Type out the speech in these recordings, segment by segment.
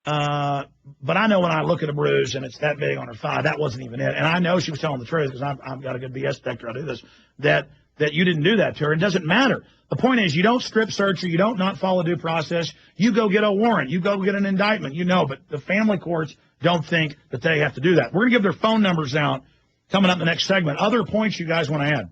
But I know when I look at a bruise and it's that big on her thigh, that wasn't even it. And I know she was telling the truth because I've got a good BS detector. I do this. That you didn't do that to her. It doesn't matter. The point is, you don't strip search her. You don't not follow due process. You go get a warrant. You go get an indictment. But the family courts don't think that they have to do that. We're going to give their phone numbers out coming up in the next segment. Other points you guys want to add?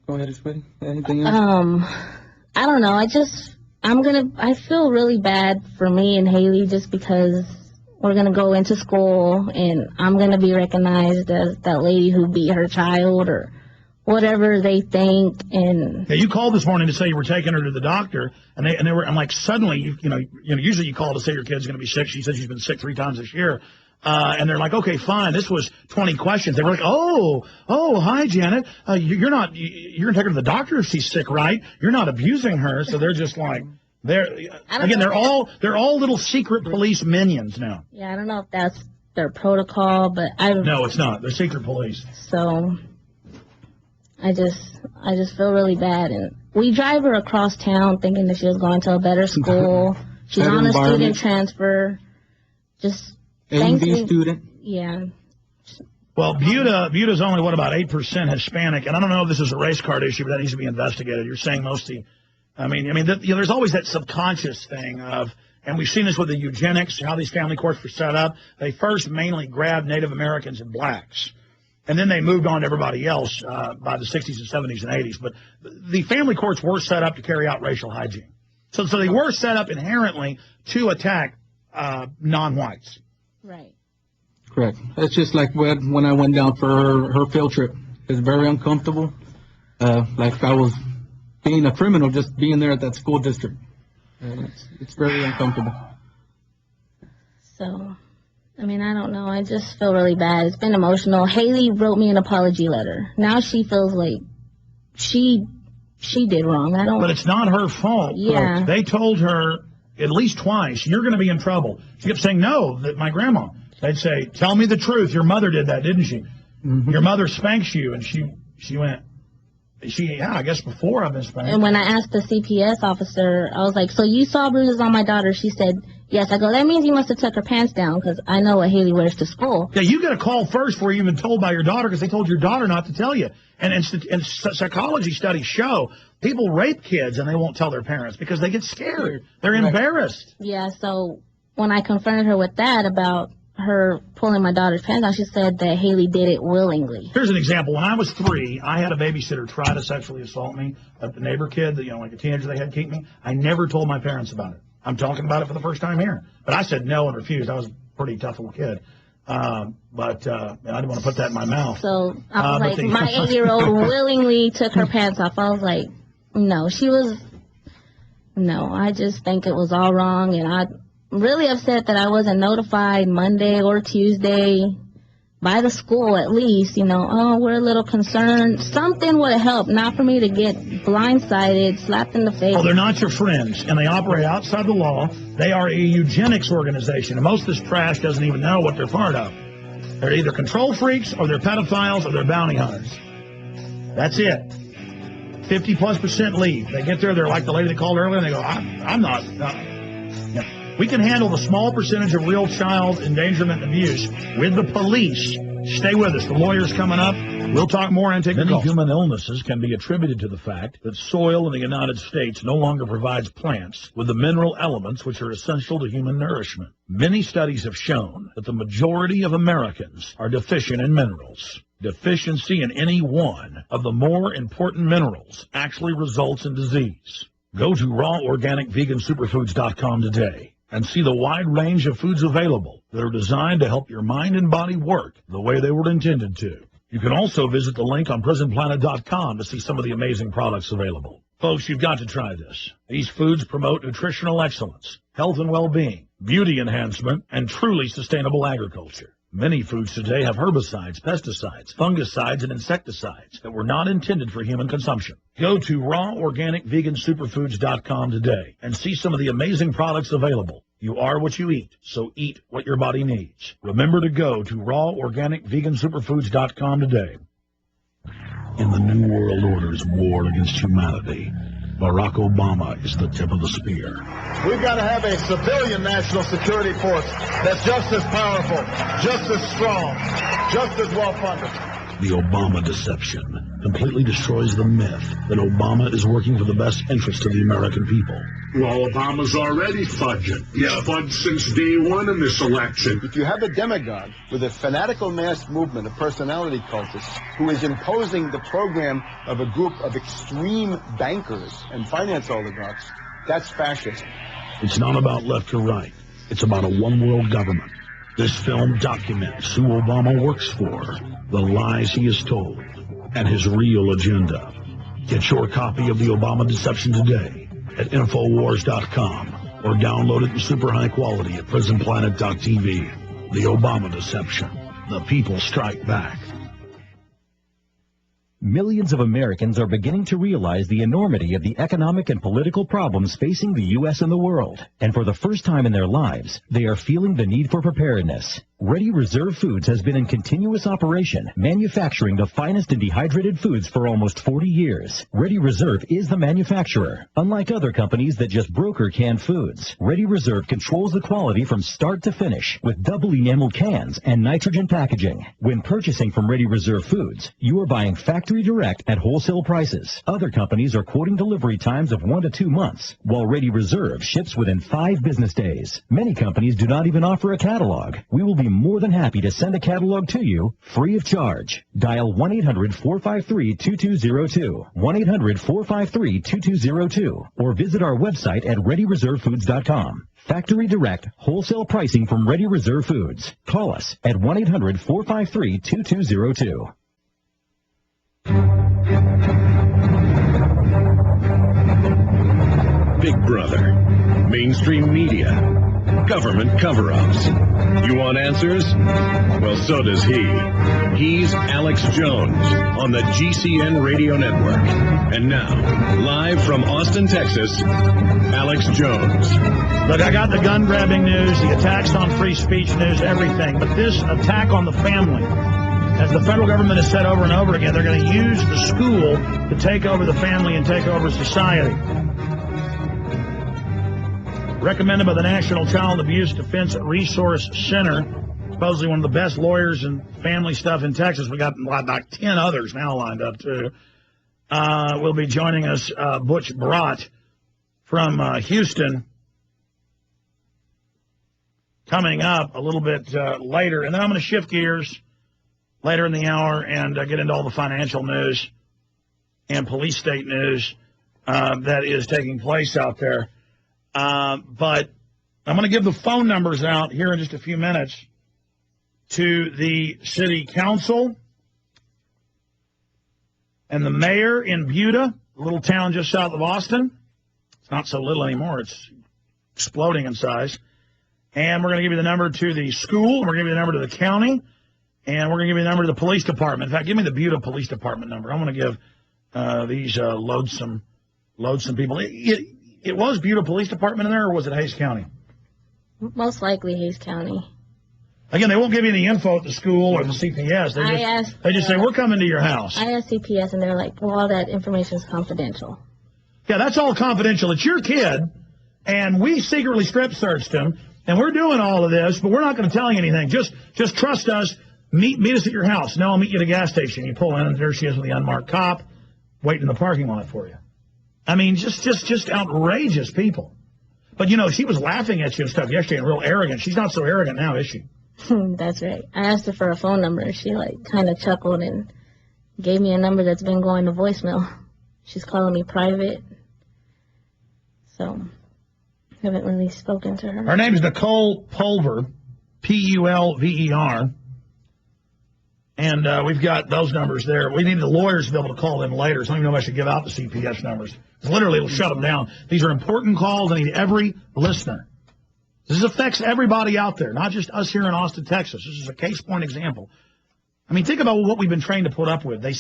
Go ahead, Sweetie. Anything else? I don't know. I feel really bad for me and Haley just because we're going to go into school and I'm going to be recognized as that lady who beat her child or whatever they think. And yeah, you called this morning to say you were taking her to the doctor, and they were. I'm like, suddenly, usually you call to say your kid's going to be sick. She said she's been sick 3 times this year, and they're like, okay, fine. This was 20 questions. They were like, oh, hi, Janet. You're going to take her to the doctor if she's sick, right? You're not abusing her. So they're just like, they're all little secret police minions now. Yeah, I don't know if that's their protocol, but No, it's not. They're secret police. So I just feel really bad, and we drive her across town thinking that she was going to a better school. She's on a student transfer. Just A&B student. Yeah. Well, Buta's only, about 8% Hispanic, and I don't know if this is a race card issue, but that needs to be investigated. You're saying mostly, there's always that subconscious thing of, and we've seen this with the eugenics, how these family courts were set up. They first mainly grabbed Native Americans and blacks. And then they moved on to everybody else by the 60s and 70s and 80s. But the family courts were set up to carry out racial hygiene. So they were set up inherently to attack non-whites. Right. Correct. It's just like when I went down for her field trip. It's very uncomfortable. Like I was being a criminal just being there at that school district. It's very uncomfortable. So, I don't know. I just feel really bad. It's been emotional. Haley wrote me an apology letter. Now she feels like she did wrong. But it's not her fault. Yeah. Folks. They told her at least twice, you're going to be in trouble. She kept saying, no, that my grandma. They'd say, tell me the truth. Your mother did that, didn't she? Mm-hmm. Your mother spanks you. And she went, I guess before I've been spanked. And when I asked the CPS officer, I was like, so you saw bruises on my daughter? She said, yes. I go, that means you must have took her pants down because I know what Haley wears to school. Yeah, you got a call first before you even told by your daughter because they told your daughter not to tell you. And psychology studies show people rape kids and they won't tell their parents because they get scared. They're embarrassed. Yeah, so when I confronted her with that about her pulling my daughter's pants down, she said that Haley did it willingly. Here's an example. When I was 3, I had a babysitter try to sexually assault me, a neighbor kid, like a teenager they had keep me. I never told my parents about it. I'm talking about it for the first time here. But I said no and refused. I was a pretty tough little kid. But I didn't want to put that in my mouth. So I was like, my 8-year-old willingly took her pants off. I was like, no, I just think it was all wrong. And I'm really upset that I wasn't notified Monday or Tuesday by the school at least, we're a little concerned. Something would have helped, not for me to get blindsided, slapped in the face. Well, they're not your friends, and they operate outside the law. They are a eugenics organization, and most of this trash doesn't even know what they're part of. They're either control freaks, or they're pedophiles, or they're bounty hunters. That's it. 50+% leave. They get there, they're like the lady that called earlier, and they go, I'm not. Yeah. We can handle the small percentage of real child endangerment and abuse with the police. Stay with us. The lawyer's coming up. We'll talk more and take Many human illnesses can be attributed to the fact that soil in the United States no longer provides plants with the mineral elements which are essential to human nourishment. Many studies have shown that the majority of Americans are deficient in minerals. Deficiency in any one of the more important minerals actually results in disease. Go to raworganicvegansuperfoods.com today and see the wide range of foods available that are designed to help your mind and body work the way they were intended to. You can also visit the link on PrisonPlanet.com to see some of the amazing products available. Folks, you've got to try this. These foods promote nutritional excellence, health and well-being, beauty enhancement, and truly sustainable agriculture. Many foods today have herbicides, pesticides, fungicides, and insecticides that were not intended for human consumption. Go to raworganicvegansuperfoods.com today and see some of the amazing products available. You are what you eat, so eat what your body needs. Remember to go to raworganicvegansuperfoods.com today. In the New World Order's war against humanity, Barack Obama is the tip of the spear. We've got to have a civilian national security force that's just as powerful, just as strong, just as well-funded. The Obama deception completely destroys the myth that Obama is working for the best interest of the American people. Well, Obama's already fudging. He's fudged since day one in this election. If you have a demagogue with a fanatical mass movement of personality cultists who is imposing the program of a group of extreme bankers and finance oligarchs, that's fascism. It's not about left or right. It's about a one-world government. This film documents who Obama works for, the lies he has told, and his real agenda. Get your copy of the Obama Deception today at Infowars.com or download it in super high quality at PrisonPlanet.tv. The Obama Deception. The people strike back. Millions of Americans are beginning to realize the enormity of the economic and political problems facing the U.S. and the world. And for the first time in their lives, they are feeling the need for preparedness. Ready Reserve Foods has been in continuous operation, manufacturing the finest in dehydrated foods for almost 40 years. Ready Reserve is the manufacturer. Unlike other companies that just broker canned foods, Ready Reserve controls the quality from start to finish with double enameled cans and nitrogen packaging. When purchasing from Ready Reserve Foods, you are buying factory direct at wholesale prices. Other companies are quoting delivery times of 1 to 2 months, while Ready Reserve ships within 5 business days. Many companies do not even offer a catalog. We will be more than happy to send a catalog to you free of charge. Dial 1-800-453-2202, 1-800-453-2202, or visit our website at ReadyReserveFoods.com. Factory direct, wholesale pricing from Ready Reserve Foods. Call us at 1-800-453-2202. Big Brother, mainstream media, government cover-ups. You want answers? Well, so does he. He's Alex Jones on the GCN Radio Network. And now, live from Austin, Texas, Alex Jones. Look, I got the gun-grabbing news, the attacks on free speech news, everything. But this attack on the family, as the federal government has said over and over again, they're going to use the school to take over the family and take over society. Recommended by the National Child Abuse Defense Resource Center, supposedly one of the best lawyers and family stuff in Texas. We got about 10 others now lined up, too. Will be joining us, Butch Brat from Houston, coming up a little bit later. And then I'm going to shift gears later in the hour and get into all the financial news and police state news that is taking place out there. But I'm going to give the phone numbers out here in just a few minutes to the city council and the mayor in Buda, a little town just south of Austin. It's not so little anymore. It's exploding in size. And we're going to give you the number to the school, and we're going to give you the number to the county, and we're going to give you the number to the police department. In fact, give me the Buda Police Department number. I'm going to give these loadsome people. It was Buda Police Department in there, or was it Hays County? Most likely Hays County. Again, they won't give you any info at the school or the CPS. They just say, we're coming to your house. I asked CPS, and they're like, well, all that information is confidential. Yeah, that's all confidential. It's your kid, and we secretly strip searched him, and we're doing all of this, but we're not going to tell you anything. Just trust us. Meet us at your house. No, I'll meet you at a gas station. You pull in, and there she is with the unmarked cop waiting in the parking lot for you. I mean, just outrageous people. But, you know, she was laughing at you and stuff yesterday and real arrogant. She's not so arrogant now, is she? That's right. I asked her for a phone number. She, kind of chuckled and gave me a number that's been going to voicemail. She's calling me private. So, haven't really spoken to her. Her name's Nicole Pulver, Pulver. And we've got those numbers there. We need the lawyers to be able to call them later. So I don't even know if I should give out the CPS numbers. Literally, it'll shut them down. These are important calls. I need every listener. This affects everybody out there, not just us here in Austin, Texas. This is a case point example. I mean, think about what we've been trained to put up with. They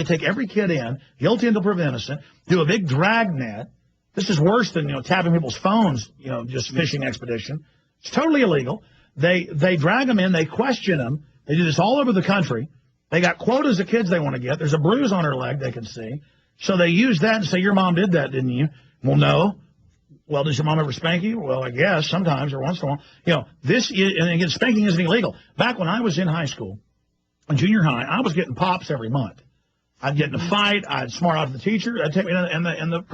take every kid in, guilty until proven innocent, do a big dragnet. This is worse than, tapping people's phones, just fishing expedition. It's totally illegal. They drag them in, they question them. They do this all over the country. They got quotas of kids they want to get. There's a bruise on her leg they can see. So they use that and say, your mom did that, didn't you? Well, no. Well, does your mom ever spank you? Well, I guess sometimes or once in a while. You know, this is, and again, spanking isn't illegal. Back when I was in high school, in junior high, I was getting pops every month. I'd get in a fight. I'd smart out the teacher. I'd take me, and the